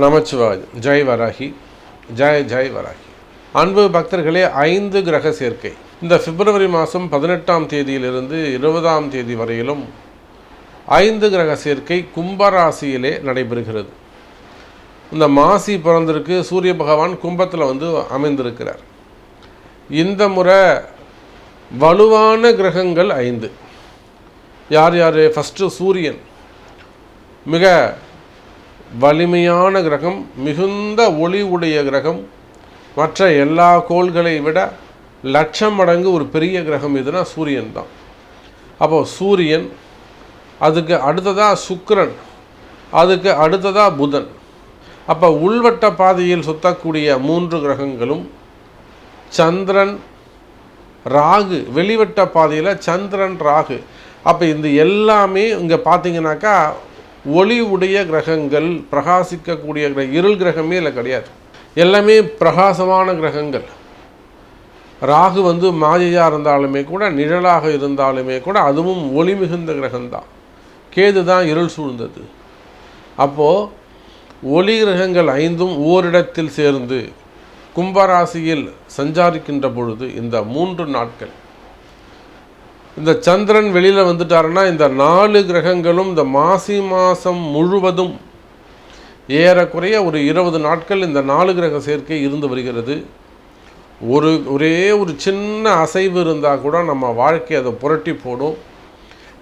நமச்சிவாய். ஜெய் வராகி, ஜெய் வராகி. அன்பு பக்தர்களே, 5 கிரக சேர்க்கை இந்த பிப்ரவரி மாதம் 18ஆம் தேதியிலிருந்து 20ஆம் தேதி வரையிலும் 5 கிரக சேர்க்கை கும்பராசியிலே நடைபெறுகிறது. இந்த மாசி பிறந்திருக்கு, சூரிய பகவான் கும்பத்தில் அமைந்திருக்கிறார். இந்த முறை வலுவான கிரகங்கள் 5. யார் யார்? ஃபஸ்ட்டு சூரியன், மிக வலிமையான கிரகம், மிகுந்த ஒளி உடைய கிரகம், மற்ற எல்லா கோள்களை விட லட்சம் மடங்கு ஒரு பெரிய கிரகம் எதுனா சூரியன் தான். அப்போது சூரியன், அதுக்கு அடுத்ததாக சுக்கிரன், அதுக்கு அடுத்ததாக புதன். அப்போ உள்வட்ட பாதையில் சுற்றக்கூடிய 3 கிரகங்களும், சந்திரன், ராகு, வெளிவட்ட பாதையில் சந்திரன், ராகு. அப்போ இந்த எல்லாமே இங்கே பார்த்தீங்கன்னாக்கா ஒளி உடைய கிரகங்கள், பிரகாசிக்கக்கூடிய இருள் கிரகமே இல்லை, கிடையாது. எல்லாமே பிரகாசமான கிரகங்கள். ராகு மாயையாக இருந்தாலுமே கூட, நிழலாக இருந்தாலுமே கூட, அதுவும் ஒளி மிகுந்த கிரகம்தான். கேது தான் இருள் சூழ்ந்தது. அப்போது ஒளி கிரகங்கள் 5ம் ஓரிடத்தில் சேர்ந்து கும்பராசியில் சஞ்சாரிக்கின்ற பொழுது இந்த 3 நாட்கள், இந்த சந்திரன் வெளியில் வந்துட்டாருன்னா இந்த 4 கிரகங்களும் இந்த மாசி மாதம் முழுவதும் ஏறக்குறைய ஒரு 20 நாட்கள் இந்த 4 கிரக சேர்க்கை இருந்து வருகிறது. ஒரே ஒரு சின்ன அசைவு இருந்தால் கூட நம்ம வாழ்க்கை அதை புரட்டி போடும்.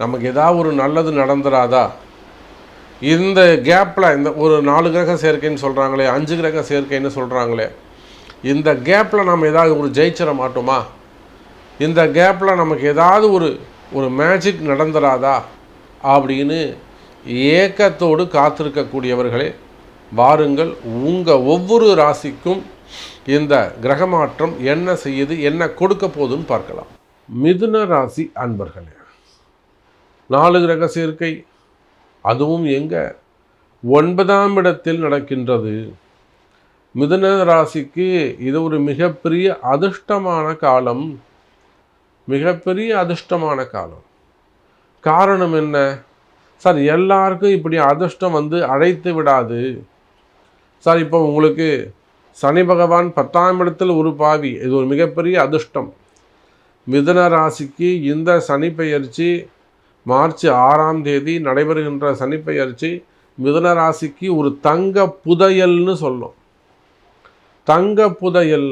நமக்கு ஏதாவது ஒரு நல்லது நடந்துடாதா? இந்த கேப்பில், இந்த ஒரு 4 கிரக சேர்க்கைன்னு சொல்கிறாங்களே, 5 கிரக சேர்க்கைன்னு சொல்கிறாங்களே, இந்த கேப்பில் நம்ம ஏதாவது ஒரு ஜெயிச்சிட மாட்டோமா? இந்த கேப்பில் நமக்கு ஏதாவது ஒரு மேஜிக் நடந்துடாதா அப்படின்னு ஏக்கத்தோடு காத்திருக்கக்கூடியவர்களே, வாருங்கள். உங்கள் ஒவ்வொரு ராசிக்கும் இந்த கிரக மாற்றம் என்ன செய்யுது, என்ன கொடுக்க போகுதுன்னு பார்க்கலாம். மிதுன ராசி அன்பர்களே, 4 கிரக சேர்க்கை, அதுவும் எங்கே? 9ஆம் இடத்தில் நடக்கின்றது. மிதுன ராசிக்கு இது ஒரு மிகப்பெரிய அதிர்ஷ்டமான காலம், மிகப்பெரிய அதிர்ஷ்டமான காலம். காரணம் என்ன சார்? எல்லாருக்கும் இப்படி அதிர்ஷ்டம் அழைத்து விடாது சார். இப்போ உங்களுக்கு சனி பகவான் 10ஆம் இடத்தில் ஒரு பாவி, இது ஒரு மிகப்பெரிய அதிர்ஷ்டம். மிதுன ராசிக்கு இந்த சனி பெயர்ச்சி மார்ச் 6ஆம் தேதி நடைபெறுகின்ற சனி பெயர்ச்சி மிதுன ராசிக்கு ஒரு தங்க புதையல்னு சொல்லும். தங்க புதையல்.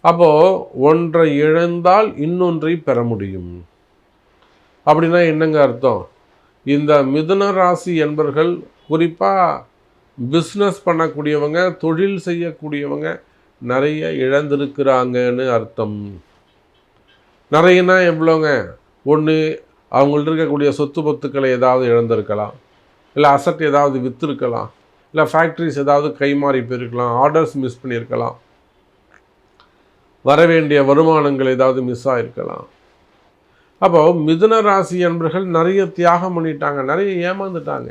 அப்போது ஒன்றை இழந்தால் இன்னொன்றை பெற முடியும். அப்படின்னா என்னங்க அர்த்தம்? இந்த மிதுன ராசி என்பர்கள், குறிப்பாக பிஸ்னஸ் பண்ணக்கூடியவங்க, தொழில் செய்யக்கூடியவங்க நிறைய இழந்திருக்கிறாங்கன்னு அர்த்தம். நிறையனா எவ்வளோங்க? ஒன்று, அவங்கள்ட்ட இருக்கக்கூடிய சொத்து பத்துக்களை ஏதாவது இழந்திருக்கலாம், இல்லை அசட் ஏதாவது விற்றுருக்கலாம், இல்லை ஃபேக்ட்ரிஸ் ஏதாவது கைமாறி போயிருக்கலாம், ஆர்டர்ஸ் மிஸ் பண்ணியிருக்கலாம், வரவேண்டிய வருமானங்கள் ஏதாவது மிஸ் ஆகிருக்கலாம். அப்போ மிதுன ராசி என்பர்கள் நிறைய தியாகம் பண்ணிட்டாங்க, நிறைய ஏமாந்துட்டாங்க.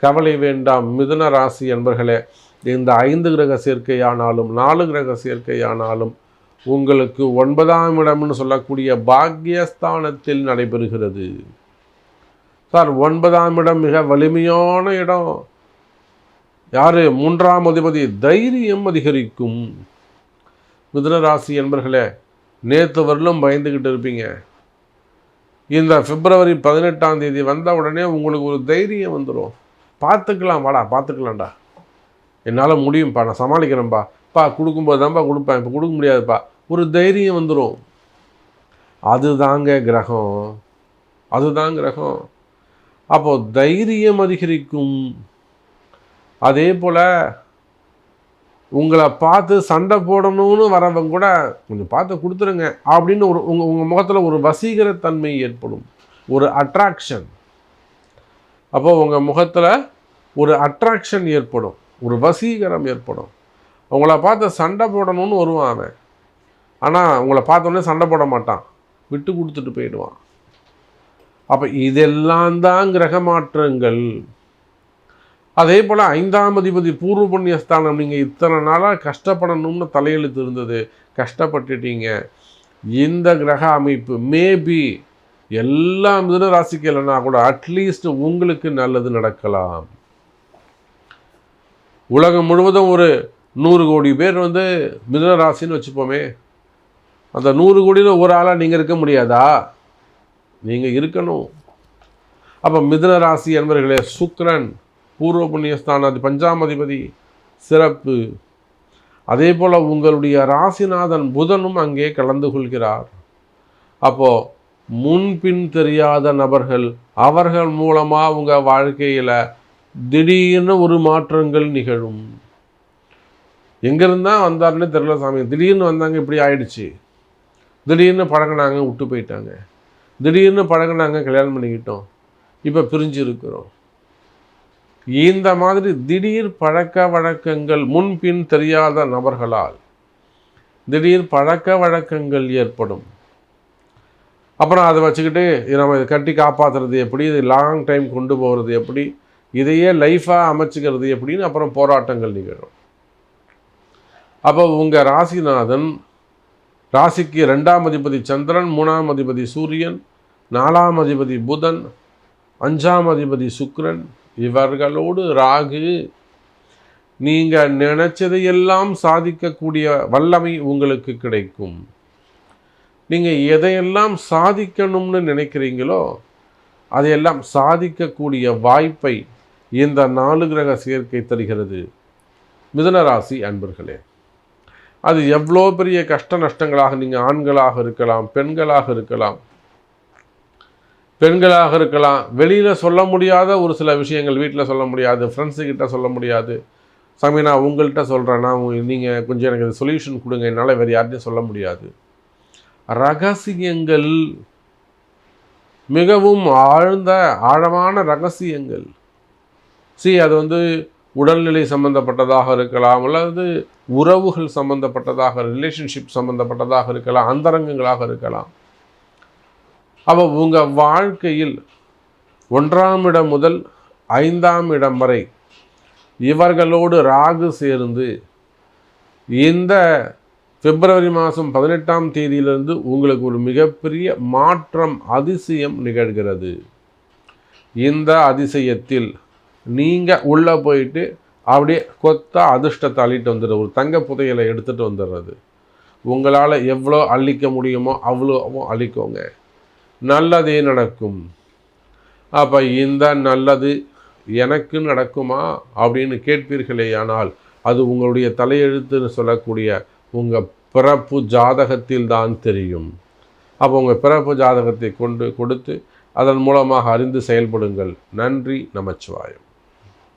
கவலை வேண்டாம் மிதுன ராசி என்பர்களே. இந்த 5 கிரக சேர்க்கையானாலும் 4 கிரக சேர்க்கையானாலும் உங்களுக்கு 9ஆம் இடம்னு சொல்லக்கூடிய பாக்யஸ்தானத்தில் நடைபெறுகிறது. சார், 9ஆம் இடம் மிக வலிமையான இடம். யார்? 3ஆம் அதிபதி. தைரியம் அதிகரிக்கும். மிதுன ராசி என்பர்களே, நேற்று வரலும் பயந்துக்கிட்டு இருப்பீங்க. இந்த பிப்ரவரி 18ஆம் தேதி வந்த உடனே உங்களுக்கு ஒரு தைரியம் வந்துடும். பார்த்துக்கலாம், வாடா பார்த்துக்கலாம்டா, என்னால் முடியும்ப்பா, நான் சமாளிக்கிறேன்ப்பா, கொடுக்கும்போது தான்ப்பா கொடுப்பேன், இப்போ கொடுக்க முடியாதுப்பா, ஒரு தைரியம் வந்துடும். அதுதாங்க கிரகம், அதுதான் கிரகம். அப்போது தைரியம் அதிகரிக்கும். அதே போல் உங்களை பார்த்து சண்டை போடணும்னு வரவங்க கூட கொஞ்சம் பார்த்து கொடுத்துருங்க அப்படின்னு உங்கள் முகத்தில் ஒரு வசீகரத்தன்மை ஏற்படும், ஒரு அட்ராக்ஷன். அப்போது உங்கள் முகத்தில் ஒரு அட்ராக்ஷன் ஏற்படும், ஒரு வசீகரம் ஏற்படும். உங்களை பார்த்து சண்டை போடணும்னு வருவான் அவன், ஆனால் உங்களை பார்த்தோன்னே சண்டை போட மாட்டான், விட்டு கொடுத்துட்டு போயிடுவான். அப்போ இதெல்லாம் தான் கிரக மாற்றங்கள். அதே போல் 5ஆம் அதிபதி பூர்வ புண்ணியஸ்தானம். நீங்கள் இத்தனை நாளாக கஷ்டப்படணும்னு தலையெழுத்து இருந்தது, கஷ்டப்பட்டுட்டீங்க. இந்த கிரக அமைப்பு மேபி எல்லா மிதுன ராசிக்கு இல்லைன்னா கூட அட்லீஸ்ட் உங்களுக்கு நல்லது நடக்கலாம். உலகம் முழுவதும் ஒரு 100 கோடி பேர் வந்து மிதுன ராசின்னு வச்சுப்போமே. அந்த 100 கோடியில் ஒரு ஆளாக நீங்கள் இருக்க முடியாதா? நீங்கள் இருக்கணும். அப்போ மிதுன ராசி என்பவர்களே, சுக்கிரன் பூர்வ புண்ணியஸ்தானாதி 5ஆம் அதிபதி சிறப்பு. அதே போல் உங்களுடைய ராசிநாதன் புதனும் அங்கே கலந்து கொள்கிறார். அப்போது முன்பின் தெரியாத நபர்கள், அவர்கள் மூலமாக உங்கள் வாழ்க்கையில் திடீர்னு ஒரு மாற்றங்கள் நிகழும். எங்கேருந்தா வந்தாருன்னு தெரியல சாமி, திடீர்னு வந்தாங்க, இப்படி ஆயிடுச்சு, திடீர்னு பழகினாங்க, விட்டு போயிட்டாங்க, திடீர்னு பழகினாங்க, கல்யாணம் பண்ணிக்கிட்டோம், இப்போ பிரிஞ்சு இருக்கிறோம். இந்த மாதிரி திடீர் பழக்க வழக்கங்கள், முன்பின் தெரியாத நபர்களால் திடீர் பழக்க வழக்கங்கள் ஏற்படும். அப்புறம் அதை வச்சுக்கிட்டு நம்ம இதை கட்டி காப்பாற்றுறது எப்படி, இது லாங் டைம் கொண்டு போகிறது எப்படி, இதையே லைஃபாக அமைச்சிக்கிறது எப்படின்னு அப்புறம் போராட்டங்கள் நிகழும். அப்போ உங்கள் ராசிநாதன், ராசிக்கு 2ஆம் அதிபதி சந்திரன், 3ஆம் அதிபதி சூரியன், 4ஆம் அதிபதி புதன், 5ஆம் அதிபதி சுக்கிரன், இவர்களோடு ராகு, நீங்கள் நினைச்சதையெல்லாம் சாதிக்கக்கூடிய வல்லமை உங்களுக்கு கிடைக்கும். நீங்கள் எதையெல்லாம் சாதிக்கணும்னு நினைக்கிறீங்களோ அதையெல்லாம் சாதிக்கக்கூடிய வாய்ப்பை இந்த 4 கிரக சேர்க்கை தருகிறது. மிதுன ராசி அன்பர்களே, அது எவ்வளோ பெரிய கஷ்ட நஷ்டங்களாக, நீங்கள் ஆண்களாக இருக்கலாம், பெண்களாக இருக்கலாம், வெளியில் சொல்ல முடியாத ஒரு சில விஷயங்கள், வீட்டில் சொல்ல முடியாது, ஃப்ரெண்ட்ஸுக்கிட்ட சொல்ல முடியாது, சாமி நான் உங்கள்கிட்ட சொல்கிறேன்னா நீங்கள் கொஞ்சம் எனக்கு சொல்யூஷன் கொடுங்க, என்னால் வேறு யார்கிட்டையும் சொல்ல முடியாது. ரகசியங்கள், மிகவும் ஆழ்ந்த ஆழமான ரகசியங்கள். அது வந்து உடல்நிலை சம்பந்தப்பட்டதாக இருக்கலாம், அல்லது உறவுகள் சம்பந்தப்பட்டதாக, ரிலேஷன்ஷிப் சம்பந்தப்பட்டதாக இருக்கலாம், அந்தரங்கங்களாக இருக்கலாம். அப்போ உங்கள் வாழ்க்கையில் 1ஆம் இடம் முதல் 5ஆம் இடம் வரை இவர்களோடு ராகு சேர்ந்து இந்த பிப்ரவரி மாதம் 18ஆம் தேதியிலிருந்து உங்களுக்கு ஒரு மிகப்பெரிய மாற்றம், அதிசயம் நிகழ்கிறது. இந்த அதிசயத்தில் நீங்கள் உள்ளே போயிட்டு அப்படியே கொத்தா அதிர்ஷ்டத்தை அள்ளிட்டு வந்துடுற, ஒரு தங்க புதையலை எடுத்துகிட்டு வந்துடுறது. உங்களால் எவ்வளோ அள்ளிக்க முடியுமோ அவ்வளோ அள்ளிக்கோங்க, நல்லதே நடக்கும். அப்போ இந்த நல்லது எனக்கு நடக்குமா அப்படின்னு கேட்பீர்களே, ஆனால் அது உங்களுடைய தலையெழுத்துன்னு சொல்லக்கூடிய உங்கள் பிறப்பு ஜாதகத்தில் தான் தெரியும். அப்போ உங்கள் பிறப்பு ஜாதகத்தை கொடுத்து அதன் மூலமாக அறிந்து செயல்படுங்கள். நன்றி, நமச்சிவாயம்.